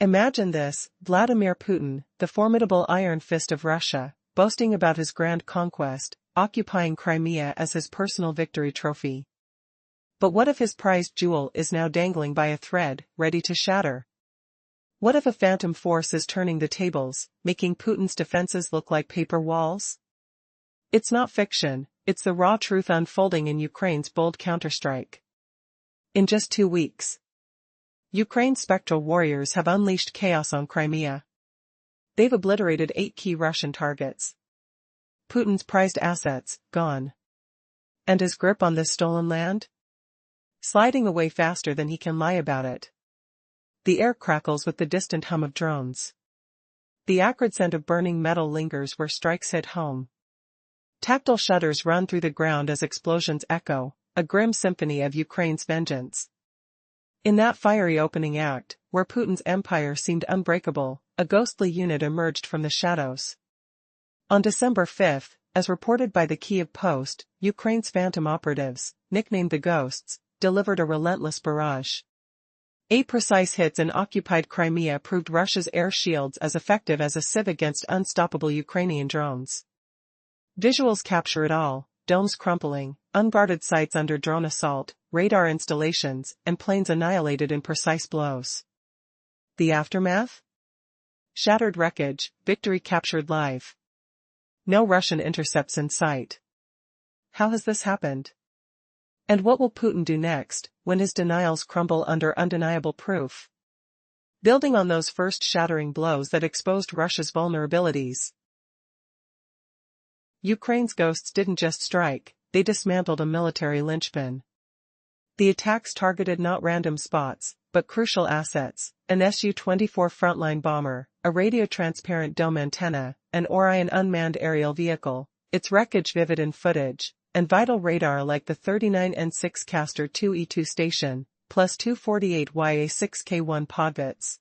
Imagine this, Vladimir Putin, the formidable iron fist of Russia, boasting about his grand conquest, occupying Crimea as his personal victory trophy. But what if his prized jewel is now dangling by a thread, ready to shatter? What if a phantom force is turning the tables, making Putin's defenses look like paper walls? It's not fiction, it's the raw truth unfolding in Ukraine's bold counterstrike. In just 2 weeks, Ukraine's spectral warriors have unleashed chaos on Crimea. They've obliterated 8 key Russian targets. Putin's prized assets, gone. And his grip on this stolen land? Sliding away faster than he can lie about it. The air crackles with the distant hum of drones. The acrid scent of burning metal lingers where strikes hit home. Tactile shudders run through the ground as explosions echo, a grim symphony of Ukraine's vengeance. In that fiery opening act, where Putin's empire seemed unbreakable, a ghostly unit emerged from the shadows. On December 5, as reported by the Kyiv Post, Ukraine's phantom operatives, nicknamed the Ghosts, delivered a relentless barrage. 8 precise hits in occupied Crimea proved Russia's air shields as effective as a sieve against unstoppable Ukrainian drones. Visuals capture it all: domes crumpling, unguarded sites under drone assault, radar installations, and planes annihilated in precise blows. The aftermath? Shattered wreckage, victory captured live. No Russian intercepts in sight. How has this happened? And what will Putin do next, when his denials crumble under undeniable proof? Building on those first shattering blows that exposed Russia's vulnerabilities, Ukraine's ghosts didn't just strike, they dismantled a military linchpin. The attacks targeted not random spots, but crucial assets: an Su-24 frontline bomber, a radio-transparent dome antenna, an Orion unmanned aerial vehicle, its wreckage vivid in footage, and vital radar like the 39N6 Castor 2E2 station, plus 248YA6K1 Podvits.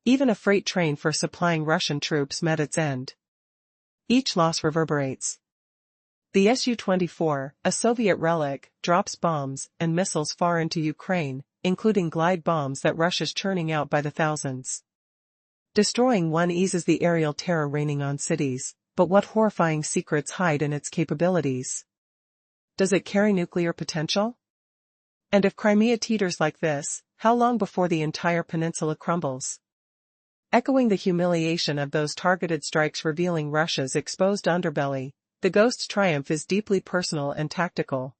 Even a freight train for supplying Russian troops met its end. Each loss reverberates. The Su-24, a Soviet relic, drops bombs and missiles far into Ukraine, including glide bombs that Russia's churning out by the thousands. Destroying one eases the aerial terror raining on cities, but what horrifying secrets hide in its capabilities? Does it carry nuclear potential? And if Crimea teeters like this, how long before the entire peninsula crumbles? Echoing the humiliation of those targeted strikes revealing Russia's exposed underbelly, the Ghost's triumph is deeply personal and tactical.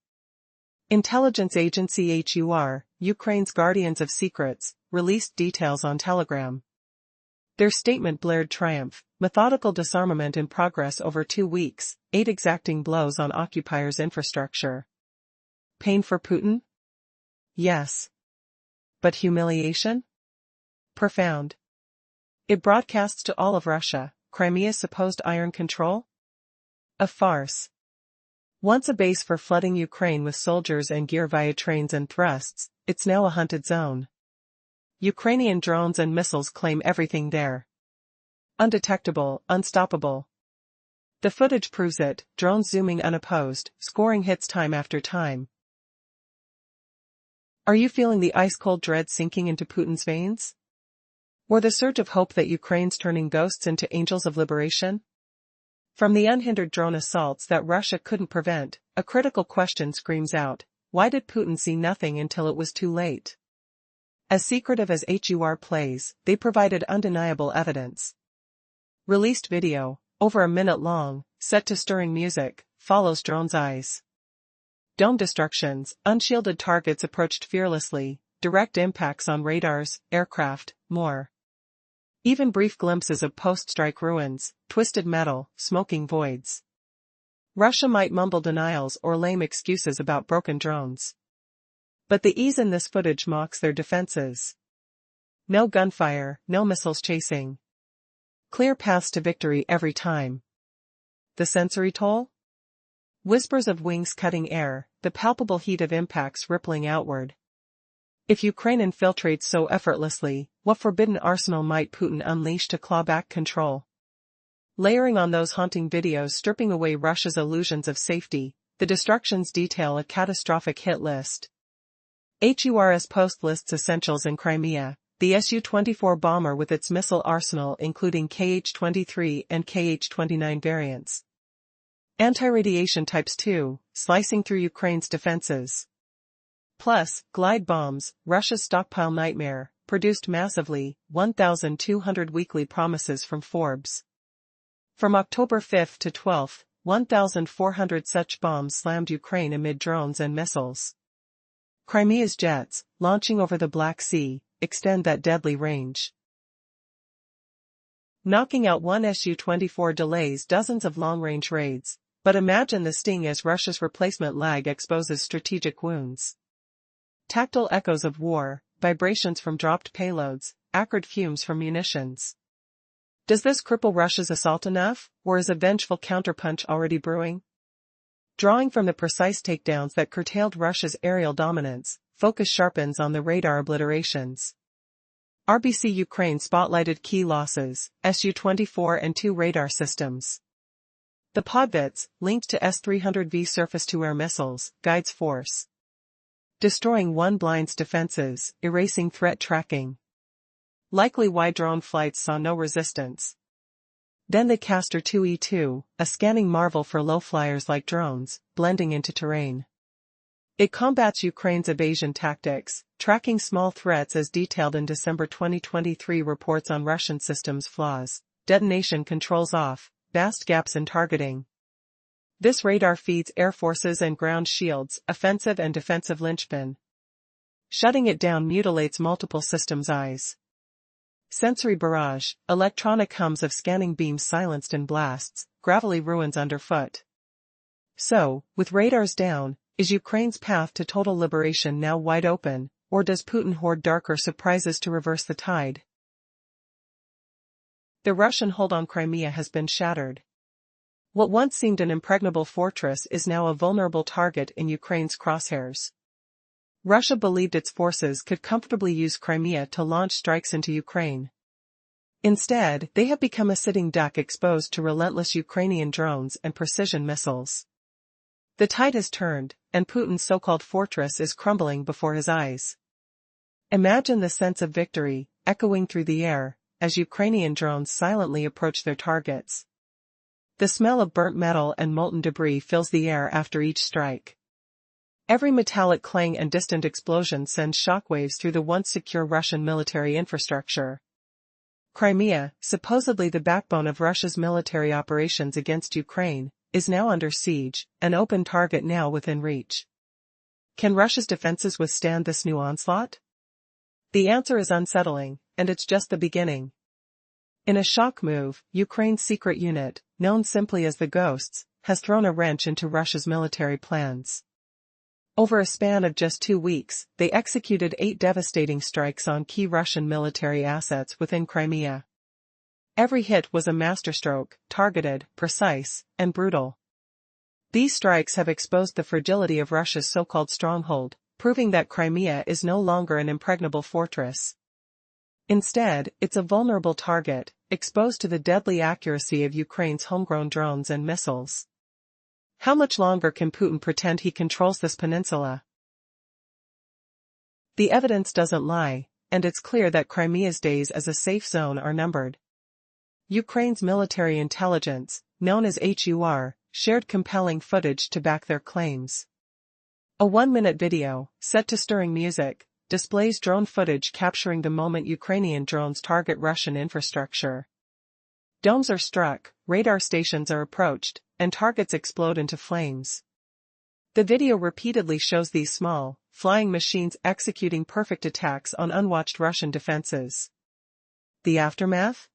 Intelligence agency HUR, Ukraine's Guardians of Secrets, released details on Telegram. Their statement blared triumph: methodical disarmament in progress over 2 weeks, 8 exacting blows on occupiers' infrastructure. Pain for Putin? Yes. But humiliation? Profound. It broadcasts to all of Russia, Crimea's supposed iron control? A farce. Once a base for flooding Ukraine with soldiers and gear via trains and thrusts, it's now a hunted zone. Ukrainian drones and missiles claim everything there. Undetectable, unstoppable. The footage proves it, drones zooming unopposed, scoring hits time after time. Are you feeling the ice-cold dread sinking into Putin's veins? Or the surge of hope that Ukraine's turning ghosts into angels of liberation? From the unhindered drone assaults that Russia couldn't prevent, a critical question screams out: why did Putin see nothing until it was too late? As secretive as HUR plays, they provided undeniable evidence. Released video, over a minute long, set to stirring music, follows drones' eyes. Dome destructions, unshielded targets approached fearlessly, direct impacts on radars, aircraft, more. Even brief glimpses of post-strike ruins, twisted metal, smoking voids. Russia might mumble denials or lame excuses about broken drones. But the ease in this footage mocks their defenses. No gunfire, no missiles chasing. Clear paths to victory every time. The sensory toll? Whispers of wings cutting air, the palpable heat of impacts rippling outward. If Ukraine infiltrates so effortlessly, what forbidden arsenal might Putin unleash to claw back control? Layering on those haunting videos stripping away Russia's illusions of safety, the destructions detail a catastrophic hit list. HUR's post lists essentials in Crimea: the Su-24 bomber with its missile arsenal including Kh-23 and Kh-29 variants. Anti-radiation types 2, slicing through Ukraine's defenses. Plus, glide bombs, Russia's stockpile nightmare, produced massively, 1,200 weekly promises from Forbes. From October 5 to 12, 1,400 such bombs slammed Ukraine amid drones and missiles. Crimea's jets, launching over the Black Sea, extend that deadly range. Knocking out one Su-24 delays dozens of long-range raids, but imagine the sting as Russia's replacement lag exposes strategic wounds. Tactile echoes of war, vibrations from dropped payloads, acrid fumes from munitions. Does this cripple Russia's assault enough, or is a vengeful counterpunch already brewing? Drawing from the precise takedowns that curtailed Russia's aerial dominance, focus sharpens on the radar obliterations. RBC Ukraine spotlighted key losses, Su-24 and 2 radar systems. The Podbits, linked to S-300V surface-to-air missiles, guides force. Destroying one blind's defenses, erasing threat tracking. Likely why drone flights saw no resistance. Then the Castor 2E2, a scanning marvel for low flyers like drones, blending into terrain. It combats Ukraine's evasion tactics, tracking small threats as detailed in December 2023 reports on Russian systems flaws, detonation controls off, vast gaps in targeting. This radar feeds air forces and ground shields, offensive and defensive linchpin. Shutting it down mutilates multiple systems' eyes. Sensory barrage, electronic hums of scanning beams silenced in blasts, gravelly ruins underfoot. So, with radars down, is Ukraine's path to total liberation now wide open, or does Putin hoard darker surprises to reverse the tide? The Russian hold on Crimea has been shattered. What once seemed an impregnable fortress is now a vulnerable target in Ukraine's crosshairs. Russia believed its forces could comfortably use Crimea to launch strikes into Ukraine. Instead, they have become a sitting duck exposed to relentless Ukrainian drones and precision missiles. The tide has turned, and Putin's so-called fortress is crumbling before his eyes. Imagine the sense of victory, echoing through the air, as Ukrainian drones silently approach their targets. The smell of burnt metal and molten debris fills the air after each strike. Every metallic clang and distant explosion sends shockwaves through the once secure Russian military infrastructure. Crimea, supposedly the backbone of Russia's military operations against Ukraine, is now under siege, an open target now within reach. Can Russia's defenses withstand this new onslaught? The answer is unsettling, and it's just the beginning. In a shock move, Ukraine's secret unit, known simply as the Ghosts, has thrown a wrench into Russia's military plans. Over a span of just 2 weeks, they executed 8 devastating strikes on key Russian military assets within Crimea. Every hit was a masterstroke, targeted, precise, and brutal. These strikes have exposed the fragility of Russia's so-called stronghold, proving that Crimea is no longer an impregnable fortress. Instead, it's a vulnerable target, exposed to the deadly accuracy of Ukraine's homegrown drones and missiles. How much longer can Putin pretend he controls this peninsula? The evidence doesn't lie, and it's clear that Crimea's days as a safe zone are numbered. Ukraine's military intelligence, known as HUR, shared compelling footage to back their claims. A 1-minute video, set to stirring music, displays drone footage capturing the moment Ukrainian drones target Russian infrastructure. Domes are struck, radar stations are approached, and targets explode into flames. The video repeatedly shows these small, flying machines executing perfect attacks on unwatched Russian defenses. The aftermath?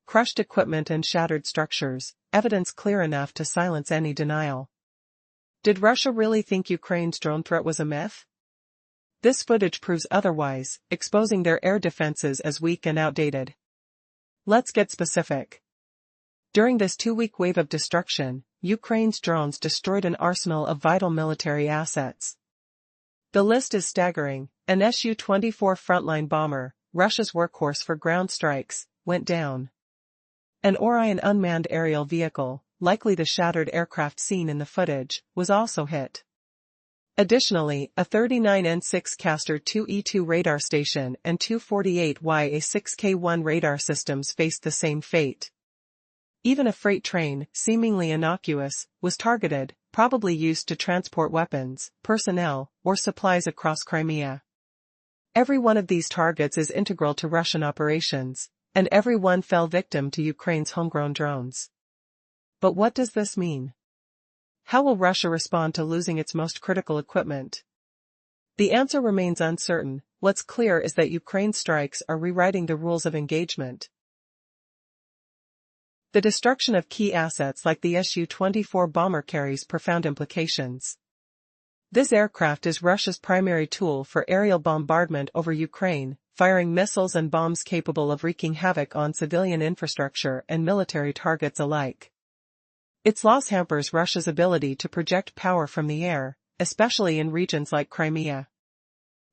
Crushed equipment and shattered structures, evidence clear enough to silence any denial. Did Russia really think Ukraine's drone threat was a myth? This footage proves otherwise, exposing their air defenses as weak and outdated. Let's get specific. During this 2-week wave of destruction, Ukraine's drones destroyed an arsenal of vital military assets. The list is staggering. An Su-24 frontline bomber, Russia's workhorse for ground strikes, went down. An Orion unmanned aerial vehicle, likely the shattered aircraft seen in the footage, was also hit. Additionally, a 39N6 Castor 2E2 radar station and two 48YA6K1 radar systems faced the same fate. Even a freight train, seemingly innocuous, was targeted, probably used to transport weapons, personnel, or supplies across Crimea. Every one of these targets is integral to Russian operations, and every one fell victim to Ukraine's homegrown drones. But what does this mean? How will Russia respond to losing its most critical equipment? The answer remains uncertain. What's clear is that Ukraine's strikes are rewriting the rules of engagement. The destruction of key assets like the Su-24 bomber carries profound implications. This aircraft is Russia's primary tool for aerial bombardment over Ukraine, firing missiles and bombs capable of wreaking havoc on civilian infrastructure and military targets alike. Its loss hampers Russia's ability to project power from the air, especially in regions like Crimea.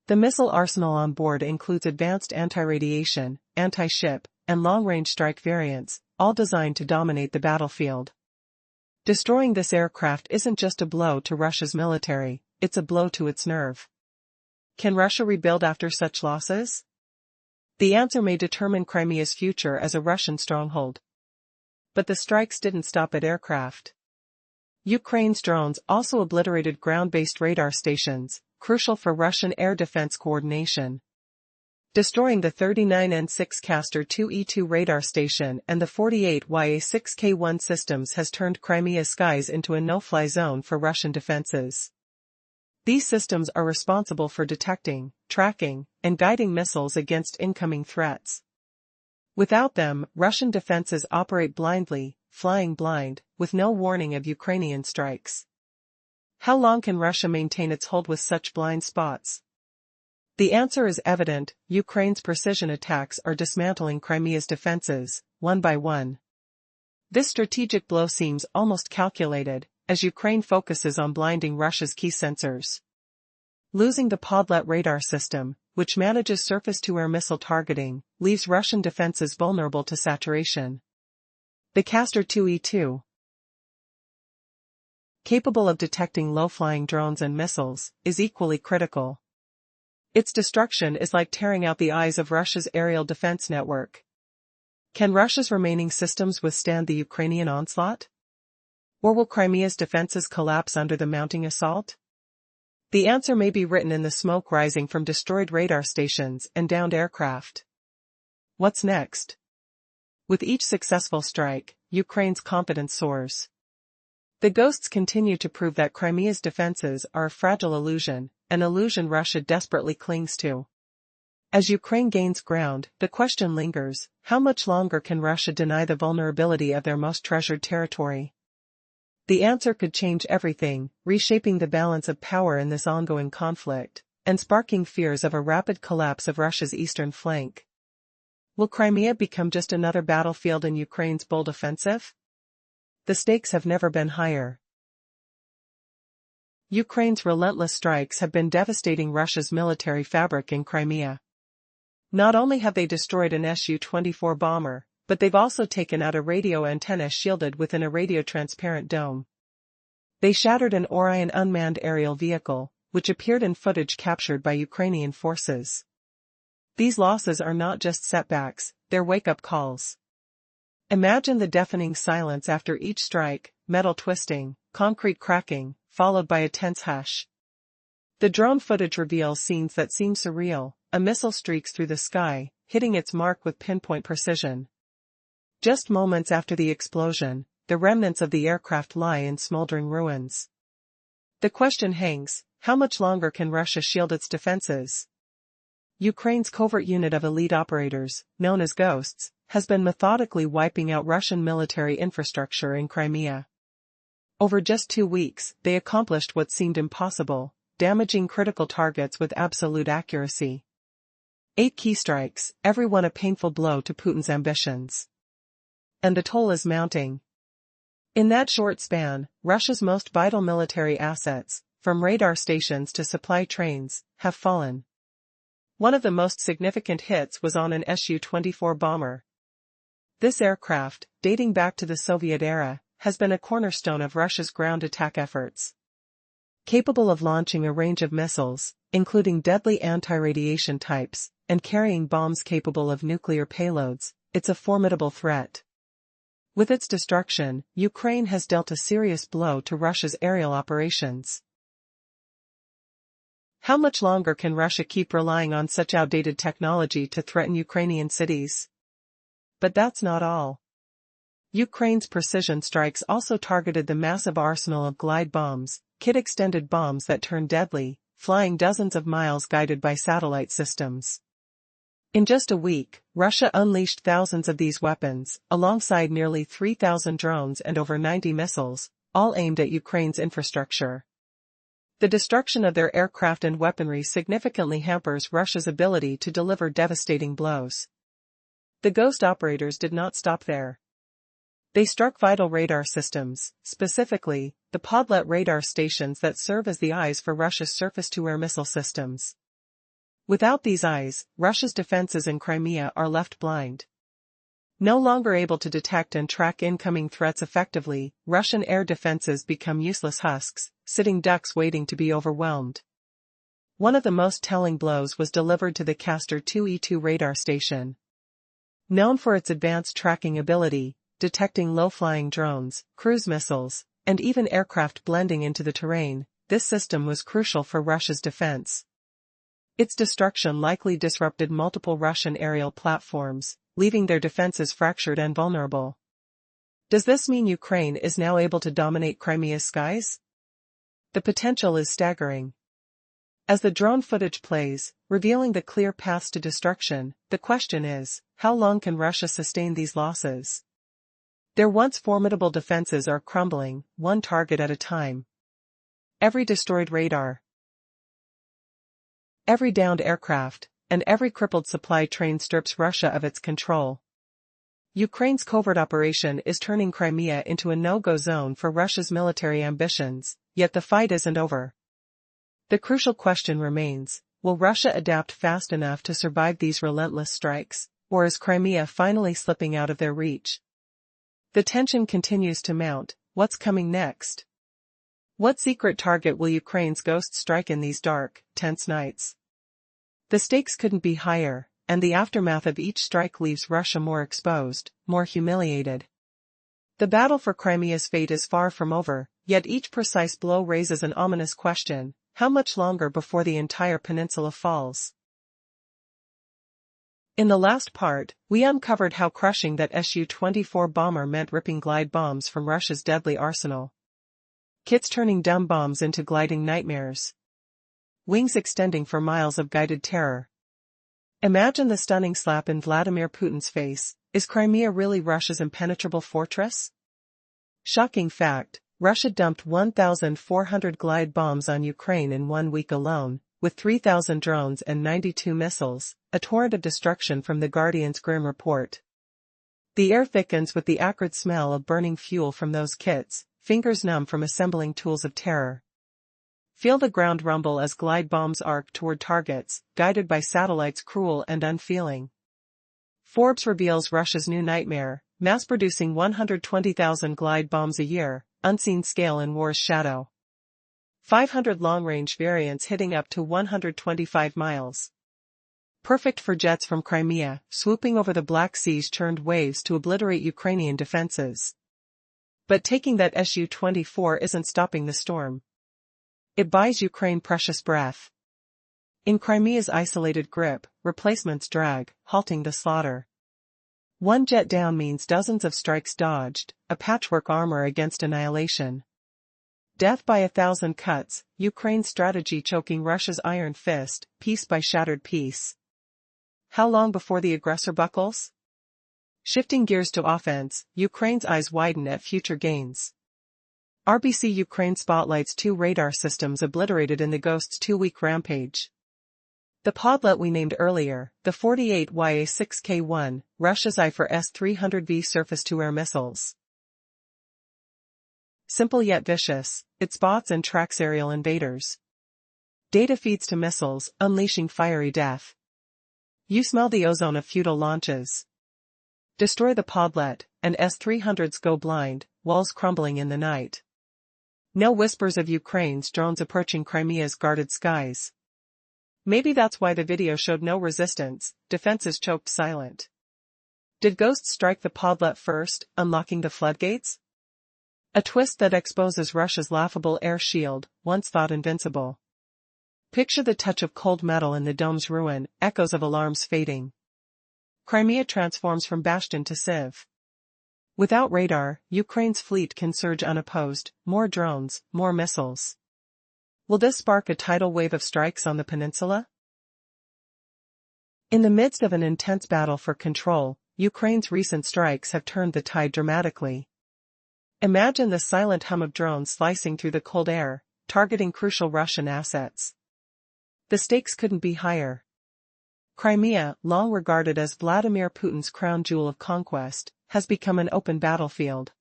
The missile arsenal on board includes advanced anti-radiation, anti-ship, and long-range strike variants, all designed to dominate the battlefield. Destroying this aircraft isn't just a blow to Russia's military, it's a blow to its nerve. Can Russia rebuild after such losses? The answer may determine Crimea's future as a Russian stronghold. But the strikes didn't stop at aircraft. Ukraine's drones also obliterated ground-based radar stations, crucial for Russian air defense coordination. Destroying the 39N6 Castor 2E2 radar station and the 48YA6K1 systems has turned Crimea's skies into a no-fly zone for Russian defenses. These systems are responsible for detecting, tracking, and guiding missiles against incoming threats. Without them, Russian defenses operate blindly, flying blind, with no warning of Ukrainian strikes. How long can Russia maintain its hold with such blind spots? The answer is evident: Ukraine's precision attacks are dismantling Crimea's defenses, one by one. This strategic blow seems almost calculated, as Ukraine focuses on blinding Russia's key sensors. Losing the Podlet radar system, which manages surface-to-air missile targeting, leaves Russian defenses vulnerable to saturation. The Castor 2E2, capable of detecting low-flying drones and missiles, is equally critical. Its destruction is like tearing out the eyes of Russia's aerial defense network. Can Russia's remaining systems withstand the Ukrainian onslaught? Or will Crimea's defenses collapse under the mounting assault? The answer may be written in the smoke rising from destroyed radar stations and downed aircraft. What's next? With each successful strike, Ukraine's confidence soars. The ghosts continue to prove that Crimea's defenses are a fragile illusion, an illusion Russia desperately clings to. As Ukraine gains ground, the question lingers: how much longer can Russia deny the vulnerability of their most treasured territory? The answer could change everything, reshaping the balance of power in this ongoing conflict, and sparking fears of a rapid collapse of Russia's eastern flank. Will Crimea become just another battlefield in Ukraine's bold offensive? The stakes have never been higher. Ukraine's relentless strikes have been devastating Russia's military fabric in Crimea. Not only have they destroyed an Su-24 bomber, but they've also taken out a radio antenna shielded within a radio-transparent dome. They shattered an Orion unmanned aerial vehicle, which appeared in footage captured by Ukrainian forces. These losses are not just setbacks, they're wake-up calls. Imagine the deafening silence after each strike: metal twisting, concrete cracking, followed by a tense hush. The drone footage reveals scenes that seem surreal. A missile streaks through the sky, hitting its mark with pinpoint precision. Just moments after the explosion, the remnants of the aircraft lie in smoldering ruins. The question hangs: how much longer can Russia shield its defenses? Ukraine's covert unit of elite operators, known as ghosts, has been methodically wiping out Russian military infrastructure in Crimea. Over just 2 weeks, they accomplished what seemed impossible: damaging critical targets with absolute accuracy. 8 key strikes, every one a painful blow to Putin's ambitions. And the toll is mounting. In that short span, Russia's most vital military assets, from radar stations to supply trains, have fallen. One of the most significant hits was on an Su-24 bomber. This aircraft, dating back to the Soviet era, has been a cornerstone of Russia's ground attack efforts. Capable of launching a range of missiles, including deadly anti-radiation types, and carrying bombs capable of nuclear payloads, it's a formidable threat. With its destruction, Ukraine has dealt a serious blow to Russia's aerial operations. How much longer can Russia keep relying on such outdated technology to threaten Ukrainian cities? But that's not all. Ukraine's precision strikes also targeted the massive arsenal of glide bombs, kit-extended bombs that turn deadly, flying dozens of miles guided by satellite systems. In just a week, Russia unleashed thousands of these weapons, alongside nearly 3,000 drones and over 90 missiles, all aimed at Ukraine's infrastructure. The destruction of their aircraft and weaponry significantly hampers Russia's ability to deliver devastating blows. The ghost operators did not stop there. They struck vital radar systems, specifically, the Podlet radar stations that serve as the eyes for Russia's surface-to-air missile systems. Without these eyes, Russia's defenses in Crimea are left blind. No longer able to detect and track incoming threats effectively, Russian air defenses become useless husks, sitting ducks waiting to be overwhelmed. One of the most telling blows was delivered to the Castor 2E2 radar station. Known for its advanced tracking ability, detecting low-flying drones, cruise missiles, and even aircraft blending into the terrain, this system was crucial for Russia's defense. Its destruction likely disrupted multiple Russian aerial platforms, leaving their defenses fractured and vulnerable. Does this mean Ukraine is now able to dominate Crimea's skies? The potential is staggering. As the drone footage plays, revealing the clear paths to destruction, the question is, how long can Russia sustain these losses? Their once formidable defenses are crumbling, one target at a time. Every destroyed radar, every downed aircraft, and every crippled supply train strips Russia of its control. Ukraine's covert operation is turning Crimea into a no-go zone for Russia's military ambitions, yet the fight isn't over. The crucial question remains, will Russia adapt fast enough to survive these relentless strikes, or is Crimea finally slipping out of their reach? The tension continues to mount. What's coming next? What secret target will Ukraine's ghost strike in these dark, tense nights? The stakes couldn't be higher, and the aftermath of each strike leaves Russia more exposed, more humiliated. The battle for Crimea's fate is far from over, yet each precise blow raises an ominous question: how much longer before the entire peninsula falls? In the last part, we uncovered how crushing that Su-24 bomber meant, ripping glide bombs from Russia's deadly arsenal. Kits turning dumb bombs into gliding nightmares. Wings extending for miles of guided terror. Imagine the stunning slap in Vladimir Putin's face. Is Crimea really Russia's impenetrable fortress? Shocking fact, Russia dumped 1,400 glide bombs on Ukraine in 1 week alone, with 3,000 drones and 92 missiles, a torrent of destruction from The Guardian's grim report. The air thickens with the acrid smell of burning fuel from those kits, fingers numb from assembling tools of terror. Feel the ground rumble as glide bombs arc toward targets, guided by satellites cruel and unfeeling. Forbes reveals Russia's new nightmare, mass-producing 120,000 glide bombs a year, unseen scale in war's shadow. 500 long-range variants hitting up to 125 miles. Perfect for jets from Crimea, swooping over the Black Sea's churned waves to obliterate Ukrainian defenses. But taking that Su-24 isn't stopping the storm. It buys Ukraine precious breath. In Crimea's isolated grip, replacements drag, halting the slaughter. One jet down means dozens of strikes dodged, a patchwork armor against annihilation. Death by 1,000 cuts, Ukraine's strategy choking Russia's iron fist, piece by shattered piece. How long before the aggressor buckles? Shifting gears to offense, Ukraine's eyes widen at future gains. RBC Ukraine spotlights 2 radar systems obliterated in the Ghost's 2-week rampage. The podlet we named earlier, the 48YA6K1, Russia's eye for S-300V surface-to-air missiles. Simple yet vicious, it spots and tracks aerial invaders. Data feeds to missiles, unleashing fiery death. You smell the ozone of futile launches. Destroy the podlet, and S-300s go blind, walls crumbling in the night. No whispers of Ukraine's drones approaching Crimea's guarded skies. Maybe that's why the video showed no resistance, defenses choked silent. Did ghosts strike the podlet first, unlocking the floodgates? A twist that exposes Russia's laughable air shield, once thought invincible. Picture the touch of cold metal in the dome's ruin, echoes of alarms fading. Crimea transforms from bastion to sieve. Without radar, Ukraine's fleet can surge unopposed, more drones, more missiles. Will this spark a tidal wave of strikes on the peninsula? In the midst of an intense battle for control, Ukraine's recent strikes have turned the tide dramatically. Imagine the silent hum of drones slicing through the cold air, targeting crucial Russian assets. The stakes couldn't be higher. Crimea, long regarded as Vladimir Putin's crown jewel of conquest, has become an open battlefield.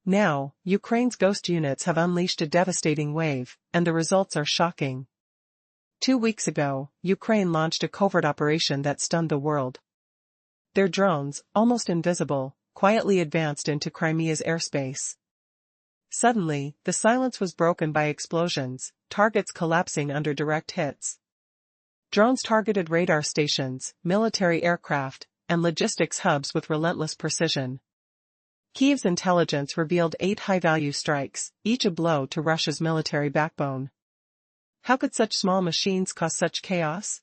Now, Ukraine's ghost units have unleashed a devastating wave, and the results are shocking. 2 weeks ago, Ukraine launched a covert operation that stunned the world. Their drones, almost invisible, quietly advanced into Crimea's airspace. Suddenly, the silence was broken by explosions, targets collapsing under direct hits. Drones targeted radar stations, military aircraft, and logistics hubs with relentless precision. Kyiv's intelligence revealed 8 high-value strikes, each a blow to Russia's military backbone. How could such small machines cause such chaos?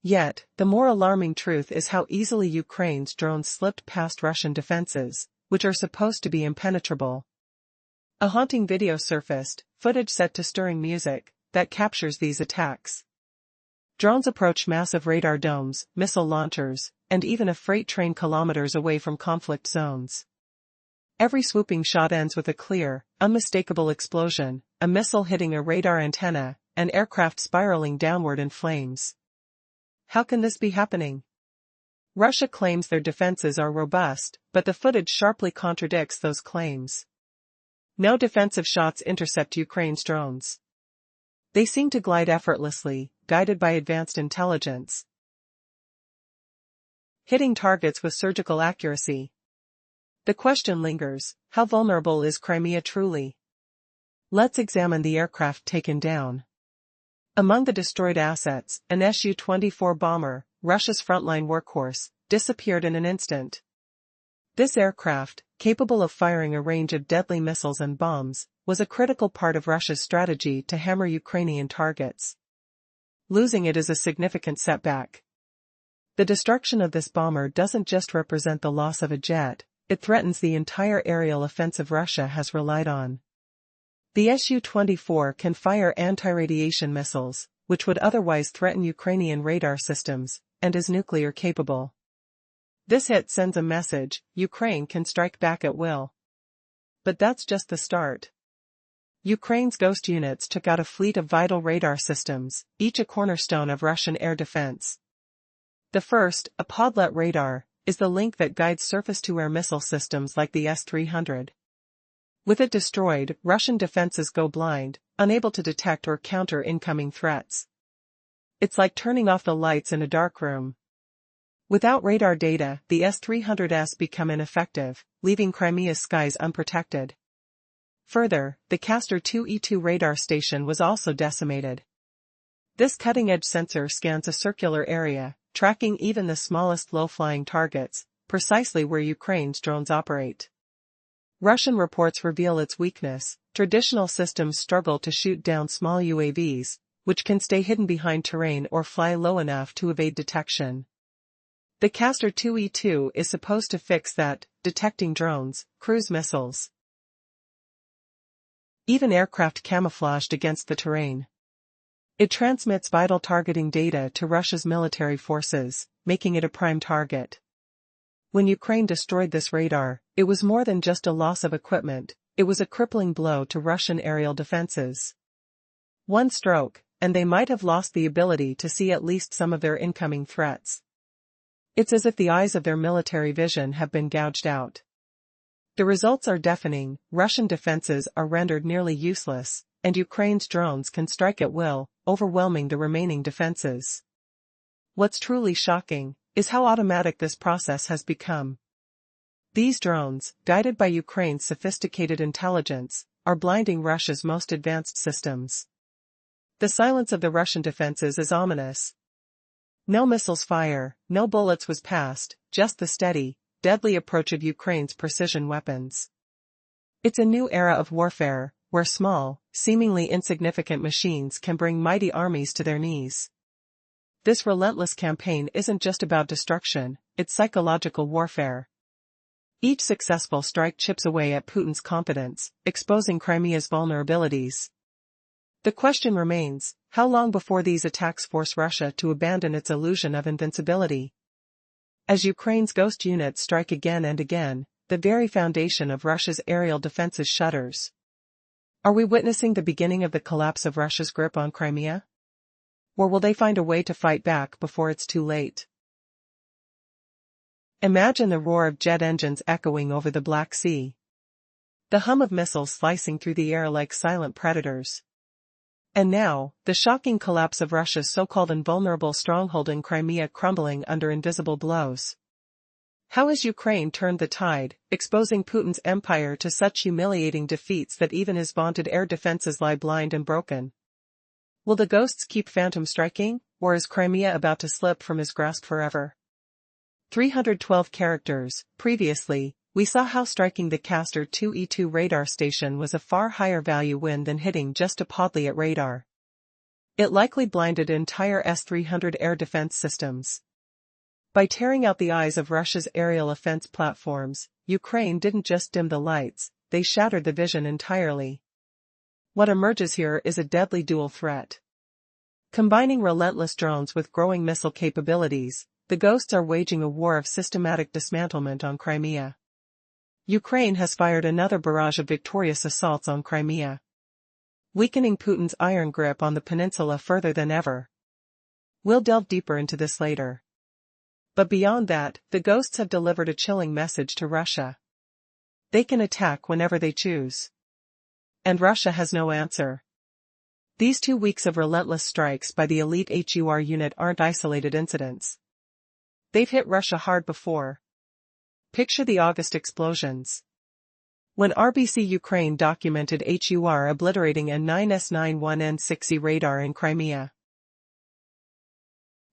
Yet, the more alarming truth is how easily Ukraine's drones slipped past Russian defenses, which are supposed to be impenetrable. A haunting video surfaced, footage set to stirring music, that captures these attacks. Drones approach massive radar domes, missile launchers, and even a freight train kilometers away from conflict zones. Every swooping shot ends with a clear, unmistakable explosion, a missile hitting a radar antenna, an aircraft spiraling downward in flames. How can this be happening? Russia claims their defenses are robust, but the footage sharply contradicts those claims. No defensive shots intercept Ukraine's drones. They seem to glide effortlessly, guided by advanced intelligence. Hitting targets with surgical accuracy. The question lingers, how vulnerable is Crimea truly? Let's examine the aircraft taken down. Among the destroyed assets, an Su-24 bomber, Russia's frontline workhorse, disappeared in an instant. This aircraft, capable of firing a range of deadly missiles and bombs, was a critical part of Russia's strategy to hammer Ukrainian targets. Losing it is a significant setback. The destruction of this bomber doesn't just represent the loss of a jet, it threatens the entire aerial offensive Russia has relied on. The Su-24 can fire anti-radiation missiles, which would otherwise threaten Ukrainian radar systems, and is nuclear capable. This hit sends a message: Ukraine can strike back at will. But that's just the start. Ukraine's ghost units took out a fleet of vital radar systems, each a cornerstone of Russian air defense. The first, a podlet radar, is the link that guides surface-to-air missile systems like the S-300. With it destroyed, Russian defenses go blind, unable to detect or counter incoming threats. It's like turning off the lights in a dark room. Without radar data, the S-300s become ineffective, leaving Crimea's skies unprotected. Further, the Castor 2E2 radar station was also decimated. This cutting-edge sensor scans a circular area, tracking even the smallest low-flying targets, precisely where Ukraine's drones operate. Russian reports reveal its weakness: traditional systems struggle to shoot down small UAVs, which can stay hidden behind terrain or fly low enough to evade detection. The Castor 2E2 is supposed to fix that, detecting drones, cruise missiles, even aircraft camouflaged against the terrain. It transmits vital targeting data to Russia's military forces, making it a prime target. When Ukraine destroyed this radar, it was more than just a loss of equipment, it was a crippling blow to Russian aerial defenses. One stroke, and they might have lost the ability to see at least some of their incoming threats. It's as if the eyes of their military vision have been gouged out. The results are deafening: Russian defenses are rendered nearly useless, and Ukraine's drones can strike at will, overwhelming the remaining defenses. What's truly shocking is how automatic this process has become. These drones, guided by Ukraine's sophisticated intelligence, are blinding Russia's most advanced systems. The silence of the Russian defenses is ominous. No missiles fire, no bullets was passed, just the steady, deadly approach of Ukraine's precision weapons. It's a new era of warfare, where small, seemingly insignificant machines can bring mighty armies to their knees. This relentless campaign isn't just about destruction, it's psychological warfare. Each successful strike chips away at Putin's confidence, exposing Crimea's vulnerabilities. The question remains, how long before these attacks force Russia to abandon its illusion of invincibility? As Ukraine's ghost units strike again and again, the very foundation of Russia's aerial defenses shudders. Are we witnessing the beginning of the collapse of Russia's grip on Crimea? Or will they find a way to fight back before it's too late? Imagine the roar of jet engines echoing over the Black Sea. The hum of missiles slicing through the air like silent predators. And now, the shocking collapse of Russia's so-called invulnerable stronghold in Crimea crumbling under invisible blows. How has Ukraine turned the tide, exposing Putin's empire to such humiliating defeats that even his vaunted air defenses lie blind and broken? Will the ghosts keep phantom striking, or is Crimea about to slip from his grasp forever? 312 characters. Previously, we saw how striking the Castor 2E2 radar station was a far higher value win than hitting just a podly radar. It likely blinded entire S-300 air defense systems. By tearing out the eyes of Russia's aerial offense platforms, Ukraine didn't just dim the lights, they shattered the vision entirely. What emerges here is a deadly dual threat. Combining relentless drones with growing missile capabilities, the ghosts are waging a war of systematic dismantlement on Crimea. Ukraine has fired another barrage of victorious assaults on Crimea, weakening Putin's iron grip on the peninsula further than ever. We'll delve deeper into this later. But beyond that, the ghosts have delivered a chilling message to Russia. They can attack whenever they choose. And Russia has no answer. These 2 weeks of relentless strikes by the elite HUR unit aren't isolated incidents. They've hit Russia hard before. Picture the August explosions. When RBC Ukraine documented HUR obliterating a 9S91N6E radar in Crimea.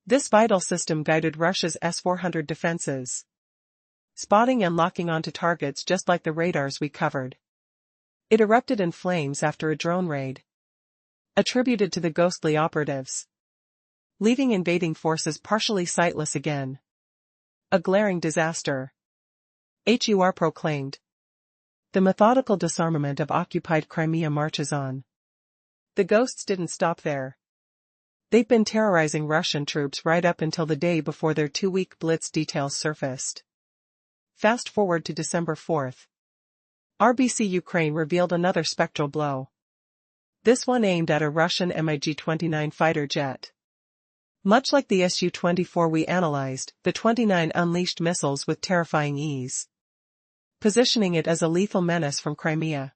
This vital system guided Russia's S-400 defenses, spotting and locking onto targets just like the radars we covered. It erupted in flames after a drone raid, attributed to the ghostly operatives, leaving invading forces partially sightless again. A glaring disaster. HUR proclaimed. The methodical disarmament of occupied Crimea marches on. The ghosts didn't stop there. They've been terrorizing Russian troops right up until the day before their 2-week blitz details surfaced. Fast forward to December 4th. RBC Ukraine revealed another spectral blow. This one aimed at a Russian MiG-29 fighter jet. Much like the Su-24 we analyzed, the 29 unleashed missiles with terrifying ease, positioning it as a lethal menace from Crimea,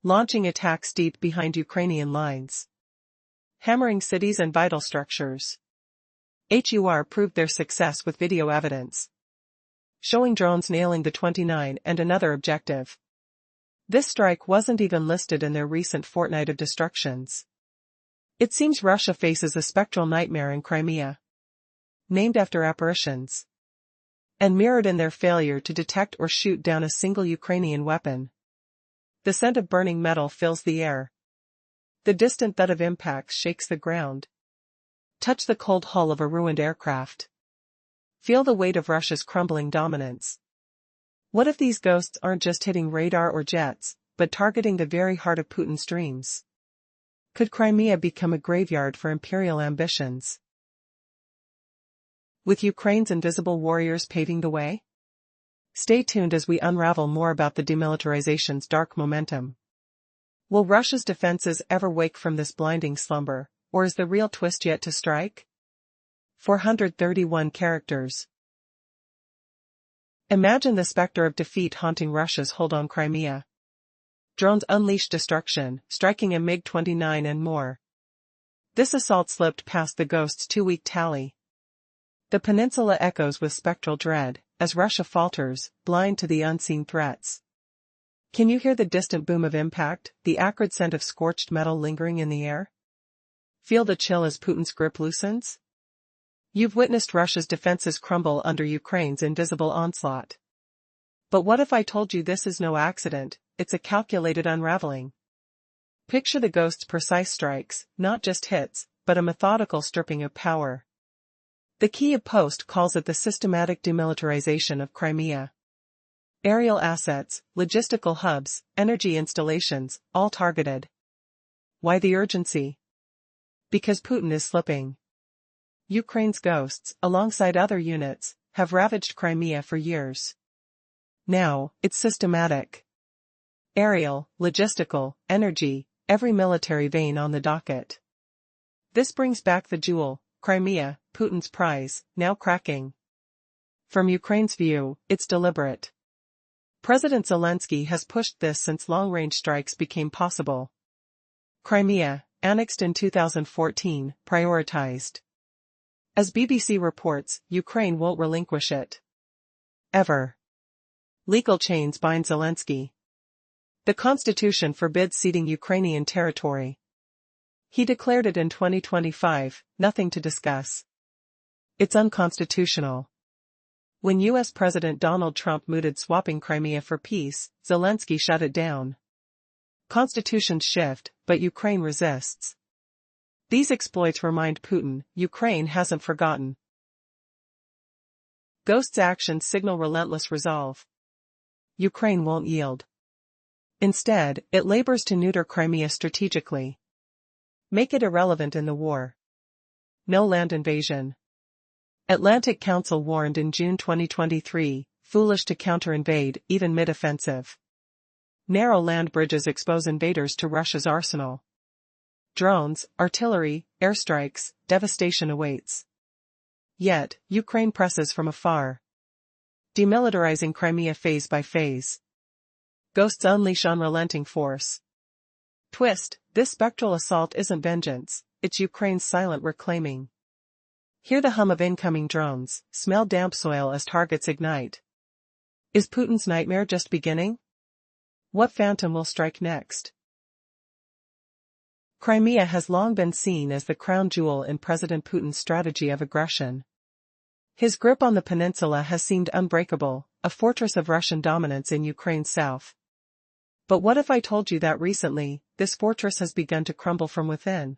launching attacks deep behind Ukrainian lines, hammering cities and vital structures. HUR proved their success with video evidence, showing drones nailing the 29 and another objective. This strike wasn't even listed in their recent fortnight of destructions. It seems Russia faces a spectral nightmare in Crimea, named after apparitions, and mirrored in their failure to detect or shoot down a single Ukrainian weapon. The scent of burning metal fills the air. The distant thud of impacts shakes the ground. Touch the cold hull of a ruined aircraft. Feel the weight of Russia's crumbling dominance. What if these ghosts aren't just hitting radar or jets, but targeting the very heart of Putin's dreams? Could Crimea become a graveyard for imperial ambitions, with Ukraine's invisible warriors paving the way? Stay tuned as we unravel more about the demilitarization's dark momentum. Will Russia's defenses ever wake from this blinding slumber, or is the real twist yet to strike? 431 characters. Imagine the specter of defeat haunting Russia's hold on Crimea. Drones unleashed destruction, striking a MiG-29 and more. This assault slipped past the ghosts' 2-week tally. The peninsula echoes with spectral dread, as Russia falters, blind to the unseen threats. Can you hear the distant boom of impact, the acrid scent of scorched metal lingering in the air? Feel the chill as Putin's grip loosens? You've witnessed Russia's defenses crumble under Ukraine's invisible onslaught. But what if I told you this is no accident, it's a calculated unraveling? Picture the ghost's precise strikes, not just hits, but a methodical stripping of power. The Kyiv Post calls it the systematic demilitarization of Crimea. Aerial assets, logistical hubs, energy installations, all targeted. Why the urgency? Because Putin is slipping. Ukraine's ghosts, alongside other units, have ravaged Crimea for years. Now, it's systematic. Aerial, logistical, energy, every military vein on the docket. This brings back the jewel, Crimea, Putin's prize, now cracking. From Ukraine's view, it's deliberate. President Zelensky has pushed this since long-range strikes became possible. Crimea, annexed in 2014, prioritized. As BBC reports, Ukraine won't relinquish it. Ever. Legal chains bind Zelensky. The constitution forbids ceding Ukrainian territory. He declared it in 2025, nothing to discuss. It's unconstitutional. When U.S. President Donald Trump mooted swapping Crimea for peace, Zelensky shut it down. Constitutions shift, but Ukraine resists. These exploits remind Putin, Ukraine hasn't forgotten. Ghost's actions signal relentless resolve. Ukraine won't yield. Instead, it labors to neuter Crimea strategically. Make it irrelevant in the war. No land invasion. Atlantic Council warned in June 2023, foolish to counter-invade, even mid-offensive. Narrow land bridges expose invaders to Russia's arsenal. Drones, artillery, airstrikes, devastation awaits. Yet, Ukraine presses from afar. Demilitarizing Crimea phase by phase. Ghosts unleash unrelenting force. Twist, this spectral assault isn't vengeance, it's Ukraine's silent reclaiming. Hear the hum of incoming drones, smell damp soil as targets ignite. Is Putin's nightmare just beginning? What phantom will strike next? Crimea has long been seen as the crown jewel in President Putin's strategy of aggression. His grip on the peninsula has seemed unbreakable, a fortress of Russian dominance in Ukraine's south. But what if I told you that recently, this fortress has begun to crumble from within?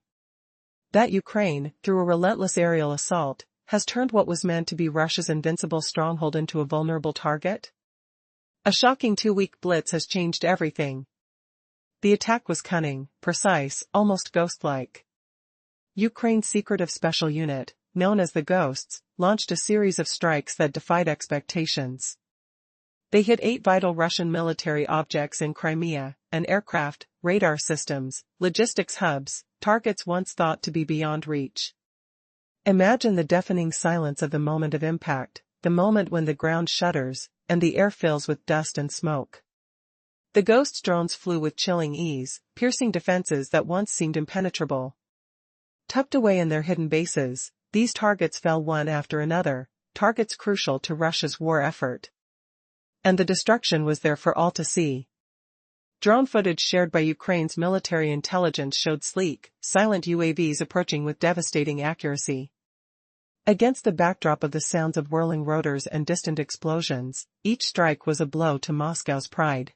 That Ukraine, through a relentless aerial assault, has turned what was meant to be Russia's invincible stronghold into a vulnerable target? A shocking two-week blitz has changed everything. The attack was cunning, precise, almost ghost-like. Ukraine's secretive special unit, known as the Ghosts, launched a series of strikes that defied expectations. They hit 8 vital Russian military objects in Crimea, an aircraft, radar systems, logistics hubs, targets once thought to be beyond reach. Imagine the deafening silence of the moment of impact, the moment when the ground shudders, and the air fills with dust and smoke. The Ghost drones flew with chilling ease, piercing defenses that once seemed impenetrable. Tucked away in their hidden bases, these targets fell one after another, targets crucial to Russia's war effort. And the destruction was there for all to see. Drone footage shared by Ukraine's military intelligence showed sleek, silent UAVs approaching with devastating accuracy. Against the backdrop of the sounds of whirling rotors and distant explosions, each strike was a blow to Moscow's pride.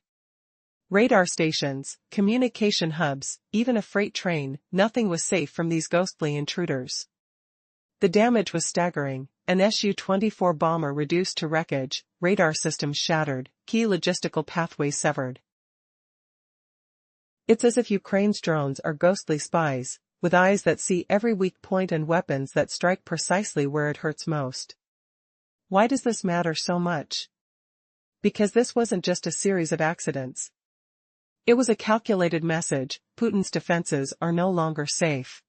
Radar stations, communication hubs, even a freight train, nothing was safe from these ghostly intruders. The damage was staggering, an Su-24 bomber reduced to wreckage, radar systems shattered, key logistical pathways severed. It's as if Ukraine's drones are ghostly spies, with eyes that see every weak point and weapons that strike precisely where it hurts most. Why does this matter so much? Because this wasn't just a series of accidents. It was a calculated message: Putin's defenses are no longer safe.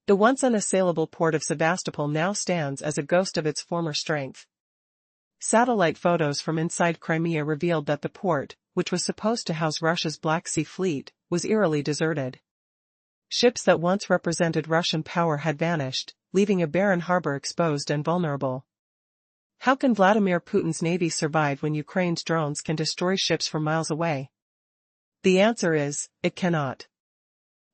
The once unassailable port of Sevastopol now stands as a ghost of its former strength. Satellite photos from inside Crimea revealed that the port, which was supposed to house Russia's Black Sea Fleet, was eerily deserted. Ships that once represented Russian power had vanished, leaving a barren harbor exposed and vulnerable. How can Vladimir Putin's navy survive when Ukraine's drones can destroy ships from miles away? The answer is, it cannot.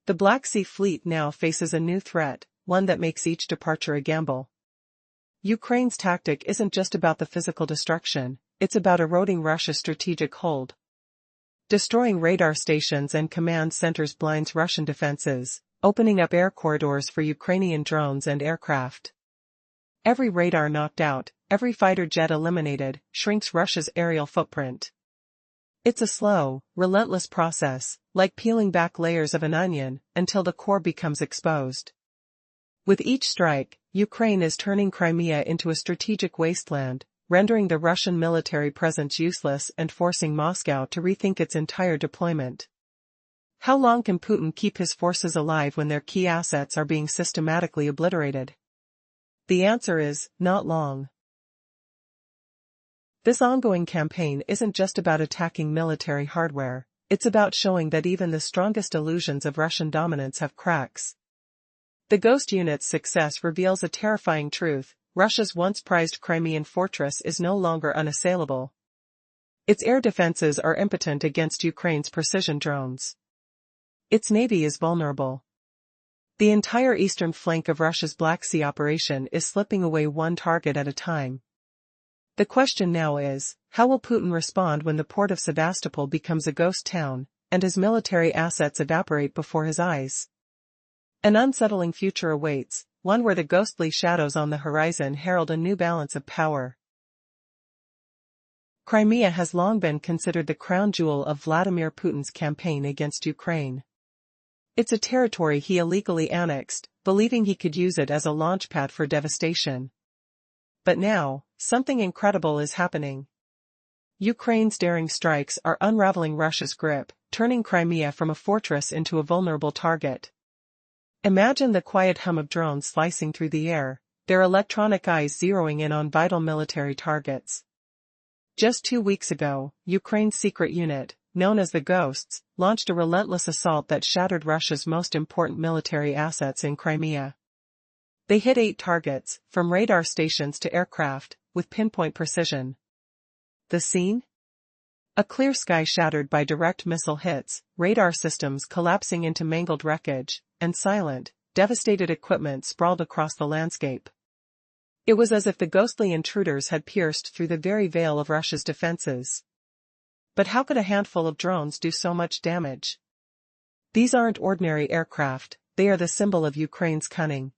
The Black Sea Fleet now faces a new threat, one that makes each departure a gamble. Ukraine's tactic isn't just about the physical destruction, it's about eroding Russia's strategic hold. Destroying radar stations and command centers blinds Russian defenses, opening up air corridors for Ukrainian drones and aircraft. Every radar knocked out, every fighter jet eliminated, shrinks Russia's aerial footprint. It's a slow, relentless process, like peeling back layers of an onion, until the core becomes exposed. With each strike, Ukraine is turning Crimea into a strategic wasteland, rendering the Russian military presence useless and forcing Moscow to rethink its entire deployment. How long can Putin keep his forces alive when their key assets are being systematically obliterated? The answer is, not long. This ongoing campaign isn't just about attacking military hardware, it's about showing that even the strongest illusions of Russian dominance have cracks. The Ghost Unit's success reveals a terrifying truth: Russia's once prized Crimean fortress is no longer unassailable. Its air defenses are impotent against Ukraine's precision drones. Its navy is vulnerable. The entire eastern flank of Russia's Black Sea operation is slipping away one target at a time. The question now is, how will Putin respond when the port of Sevastopol becomes a ghost town, and his military assets evaporate before his eyes? An unsettling future awaits, one where the ghostly shadows on the horizon herald a new balance of power. Crimea has long been considered the crown jewel of Vladimir Putin's campaign against Ukraine. It's a territory he illegally annexed, believing he could use it as a launchpad for devastation. But now, something incredible is happening. Ukraine's daring strikes are unraveling Russia's grip, turning Crimea from a fortress into a vulnerable target. Imagine the quiet hum of drones slicing through the air, their electronic eyes zeroing in on vital military targets. Just 2 weeks ago, Ukraine's secret unit, known as the Ghosts, launched a relentless assault that shattered Russia's most important military assets in Crimea. They hit 8 targets, from radar stations to aircraft, with pinpoint precision. The scene? A clear sky shattered by direct missile hits, radar systems collapsing into mangled wreckage, and silent, devastated equipment sprawled across the landscape. It was as if the ghostly intruders had pierced through the very veil of Russia's defenses. But how could a handful of drones do so much damage? These aren't ordinary aircraft, they are the symbol of Ukraine's cunning.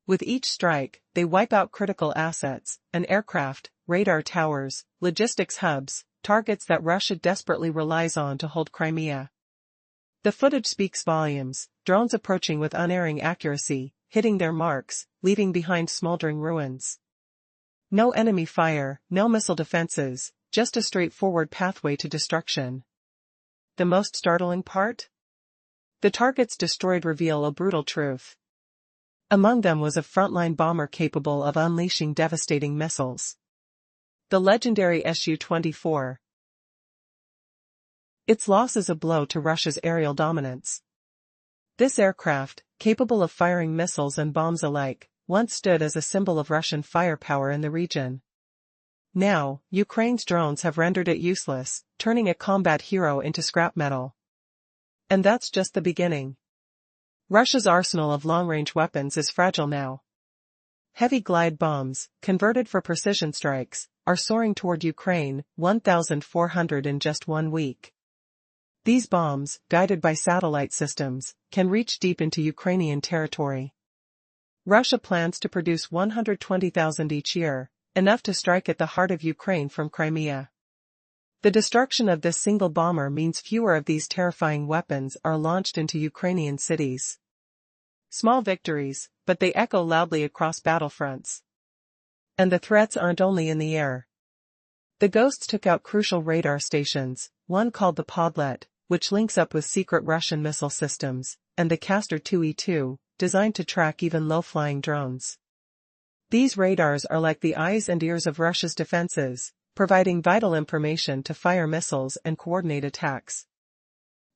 With each strike, they wipe out critical assets, an aircraft, radar towers, logistics hubs, targets that Russia desperately relies on to hold Crimea. The footage speaks volumes, drones approaching with unerring accuracy, hitting their marks, leaving behind smoldering ruins. No enemy fire, no missile defenses, just a straightforward pathway to destruction. The most startling part? The targets destroyed reveal a brutal truth. Among them was a frontline bomber capable of unleashing devastating missiles. The legendary Su-24. Its loss is a blow to Russia's aerial dominance. This aircraft, capable of firing missiles and bombs alike, once stood as a symbol of Russian firepower in the region. Now, Ukraine's drones have rendered it useless, turning a combat hero into scrap metal. And that's just the beginning. Russia's arsenal of long-range weapons is fragile now. Heavy glide bombs, converted for precision strikes, are soaring toward Ukraine, 1,400 in just 1 week. These bombs, guided by satellite systems, can reach deep into Ukrainian territory. Russia plans to produce 120,000 each year, enough to strike at the heart of Ukraine from Crimea. The destruction of this single bomber means fewer of these terrifying weapons are launched into Ukrainian cities. Small victories, but they echo loudly across battlefronts. And the threats aren't only in the air. The Ghosts took out crucial radar stations, one called the Podlet, which links up with secret Russian missile systems, and the Castor 2E2, designed to track even low-flying drones. These radars are like the eyes and ears of Russia's defenses, providing vital information to fire missiles and coordinate attacks.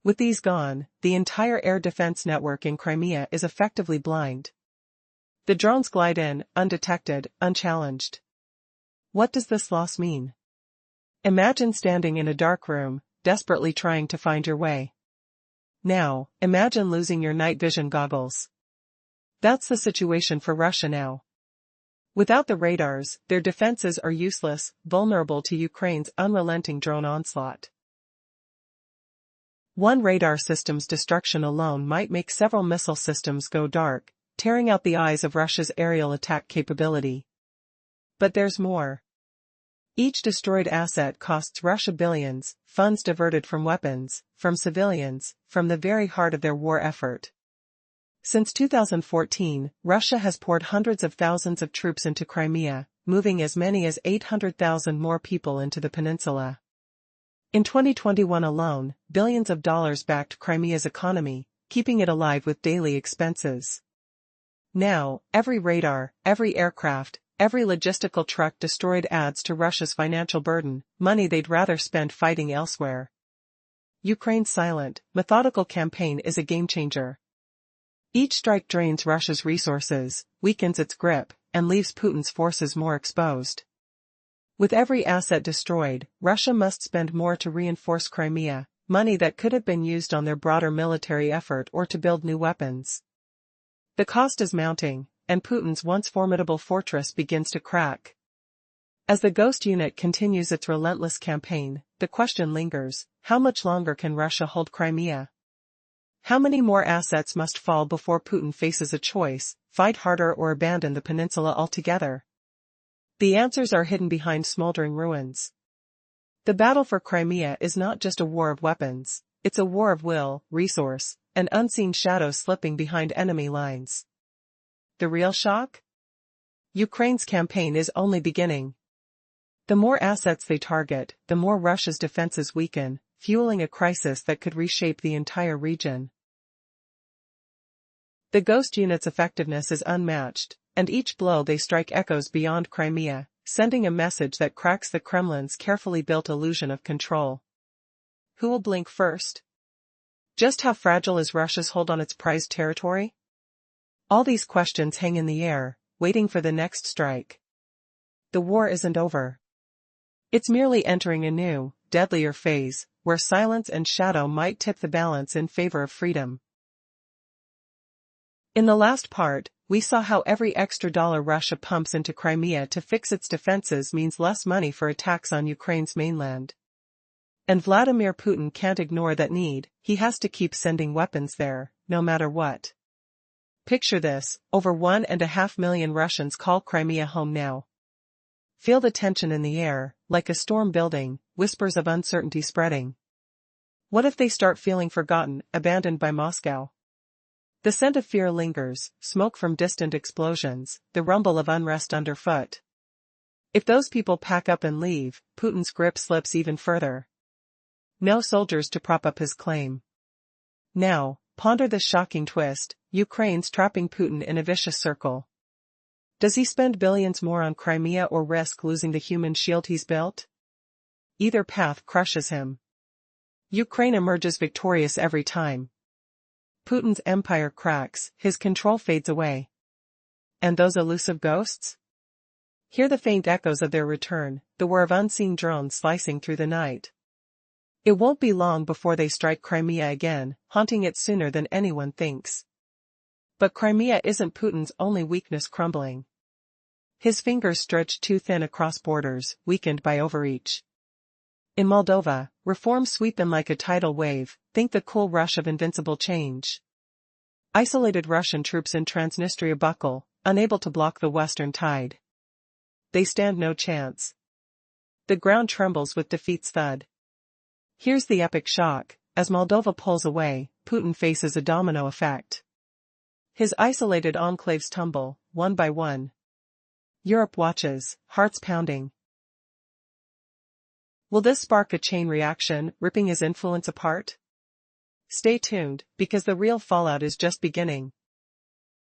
With these gone, the entire air defense network in Crimea is effectively blind. The drones glide in, undetected, unchallenged. What does this loss mean? Imagine standing in a dark room, desperately trying to find your way. Now, imagine losing your night vision goggles. That's the situation for Russia now. Without the radars, their defenses are useless, vulnerable to Ukraine's unrelenting drone onslaught. One radar system's destruction alone might make several missile systems go dark, tearing out the eyes of Russia's aerial attack capability. But there's more. Each destroyed asset costs Russia billions, funds diverted from weapons, from civilians, from the very heart of their war effort. Since 2014, Russia has poured hundreds of thousands of troops into Crimea, moving as many as 800,000 more people into the peninsula. In 2021 alone, billions of dollars backed Crimea's economy, keeping it alive with daily expenses. Now, every radar, every aircraft, every logistical truck destroyed adds to Russia's financial burden, money they'd rather spend fighting elsewhere. Ukraine's silent, methodical campaign is a game-changer. Each strike drains Russia's resources, weakens its grip, and leaves Putin's forces more exposed. With every asset destroyed, Russia must spend more to reinforce Crimea, money that could have been used on their broader military effort or to build new weapons. The cost is mounting, and Putin's once formidable fortress begins to crack. As the Ghost Unit continues its relentless campaign, the question lingers: how much longer can Russia hold Crimea? How many more assets must fall before Putin faces a choice: fight harder or abandon the peninsula altogether? The answers are hidden behind smoldering ruins. The battle for Crimea is not just a war of weapons, it's a war of will, resource, and unseen shadows slipping behind enemy lines. The real shock? Ukraine's campaign is only beginning. The more assets they target, the more Russia's defenses weaken, fueling a crisis that could reshape the entire region. The Ghost Unit's effectiveness is unmatched, and each blow they strike echoes beyond Crimea, sending a message that cracks the Kremlin's carefully built illusion of control. Who will blink first? Just how fragile is Russia's hold on its prized territory? All these questions hang in the air, waiting for the next strike. The war isn't over. It's merely entering a new, deadlier phase, where silence and shadow might tip the balance in favor of freedom. In the last part, we saw how every extra dollar Russia pumps into Crimea to fix its defenses means less money for attacks on Ukraine's mainland. And Vladimir Putin can't ignore that need. He has to keep sending weapons there, no matter what. Picture this: over 1.5 million Russians call Crimea home now. Feel the tension in the air, like a storm building, whispers of uncertainty spreading. What if they start feeling forgotten, abandoned by Moscow? The scent of fear lingers, smoke from distant explosions, the rumble of unrest underfoot. If those people pack up and leave, Putin's grip slips even further. No soldiers to prop up his claim. Now, ponder this shocking twist: Ukraine's trapping Putin in a vicious circle. Does he spend billions more on Crimea or risk losing the human shield he's built? Either path crushes him. Ukraine emerges victorious every time. Putin's empire cracks, his control fades away. And those elusive ghosts? Hear the faint echoes of their return, the whir of unseen drones slicing through the night. It won't be long before they strike Crimea again, haunting it sooner than anyone thinks. But Crimea isn't Putin's only weakness crumbling. His fingers stretch too thin across borders, weakened by overreach. In Moldova, reforms sweep in like a tidal wave. Think the cool rush of invincible change. Isolated Russian troops in Transnistria buckle, unable to block the western tide. They stand no chance. The ground trembles with defeat's thud. Here's the epic shock: as Moldova pulls away, Putin faces a domino effect. His isolated enclaves tumble, one by one. Europe watches, hearts pounding. Will this spark a chain reaction, ripping his influence apart? Stay tuned, because the real fallout is just beginning.